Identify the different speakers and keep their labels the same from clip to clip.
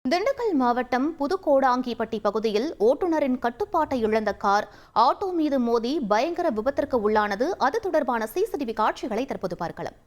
Speaker 1: திண்டுக்கல் மாவட்டம் புதுக்கோடாங்கிப்பட்டி பகுதியில் ஓட்டுநரின் கட்டுப்பாட்டை இழந்த கார் ஆட்டோ மீது மோதி பயங்கர விபத்திற்கு உள்ளானது. அது தொடர்பான சிசிடிவி காட்சிகளை தற்போது பார்க்கலாம்.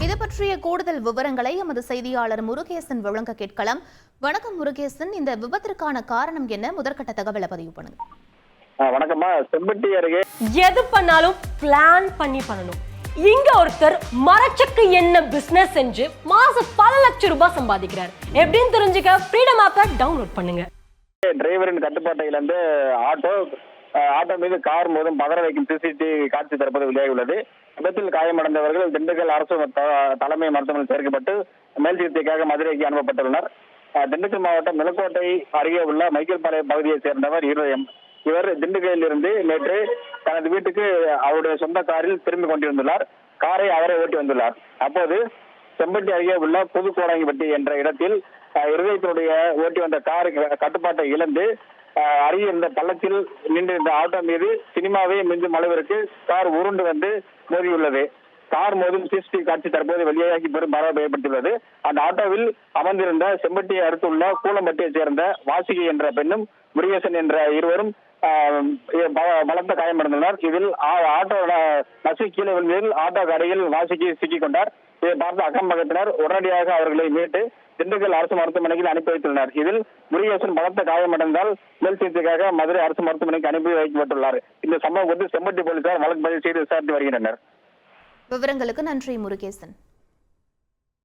Speaker 1: இது பற்றிய கூடுதல் விவரங்களை எமது செய்தியாளர் முருகேசன் வழங்க கேட்கலாம். வணக்கம் முருகேசன், இந்த விபத்திற்கான காரணம் என்ன? முதற்கட்ட தகவலை பதிவு பண்ணுங்க.
Speaker 2: வணக்கம்மா. செம்பட்டி அருகே
Speaker 3: எது பண்ணாலும் பிளான் பண்ணி பண்ணணும். இங்க ஒருத்தர் மரச்சக்கு என்ன பிசினஸ் செஞ்சு மாசம் பல லட்சம் ரூபாய் சம்பாதிக்கிறார். எப்படின்னு தெரிஞ்சுக்க ஃப்ரீடம் ஆப்பை டவுன்லோட் பண்ணுங்க.
Speaker 2: டிரைவரின் கட்டுப்பாட்டை இழந்து ஆட்டோ மீது கார் மோதும் பதற வைக்கும் சிசிடிவி காட்சி தற்போது வெளியாகியுள்ளது. விபத்தில் காயமடைந்தவர்கள் திண்டுக்கல் அரசு தலைமை மருத்துவமனையில் சேர்க்கப்பட்டு மேல் சிகிச்சைக்காக மதுரைக்கு அனுப்பப்பட்டுள்ளனர். திண்டுக்கல் மாவட்டம் நிலக்கோட்டை அருகே உள்ள மைக்கேல்பாளையம் பகுதியைச் சேர்ந்தவர் இருதயம். இவர் திண்டுக்கல்லில் இருந்து நேற்று தனது வீட்டுக்கு அவருடைய சொந்த காரில் திரும்பிக் கொண்டிருந்துள்ளார். காரை அவரை ஓட்டி வந்துள்ளார். அப்போது செம்பட்டி அருகே உள்ள புதுக்கோடாங்கிப்பட்டி என்ற இடத்தில் இருதயத்தினுடைய ஓட்டி வந்த கார் கட்டுப்பாட்டை இழந்து அருகே இருந்த பள்ளத்தில் நின்றிருந்த ஆட்டோ மீது சினிமாவே மிஞ்சும் அளவிற்கு கார் உருண்டு வந்து மோதியுள்ளது. கார் மோதும் சிசிடிவி காட்சி தற்போது வெளியாகி பெரும் பரபரப்பை ஏற்படுத்தியுள்ளது. அந்த ஆட்டோவில் அமர்ந்திருந்த செம்பட்டியை அடுத்துள்ள கூலம்பட்டியைச் சேர்ந்த வாசிகை என்ற பெண்ணும் முருகேசன் என்ற இருவரும் பலத்த காயமடைந்துள்ளனர். இதில் ஆட்டோ நசுக்கி கீழே விழுந்ததில் ஆட்டோ அருகில் வாசிகை சிக்கிக் கொண்டார். இதை பார்த்த அக்கம் பக்கத்தினர் உடனடியாக அவர்களை மீட்டு திண்டுக்கல் அரசு மருத்துவமனைக்கு அனுப்பி வைத்துள்ளனர். இதில் முருகேசன் பலத்த காயமடைந்தால் மேல் சிகிச்சைக்காக மதுரை அரசு மருத்துவமனைக்கு அனுப்பி வைக்கப்பட்டுள்ளார். இந்த சம்பவம் குறித்து செம்பட்டி போலீசார் வழக்கு பதிவு செய்து விசாரித்து வருகின்றனர்.
Speaker 1: விவரங்களுக்கு நன்றி முருகேசன்.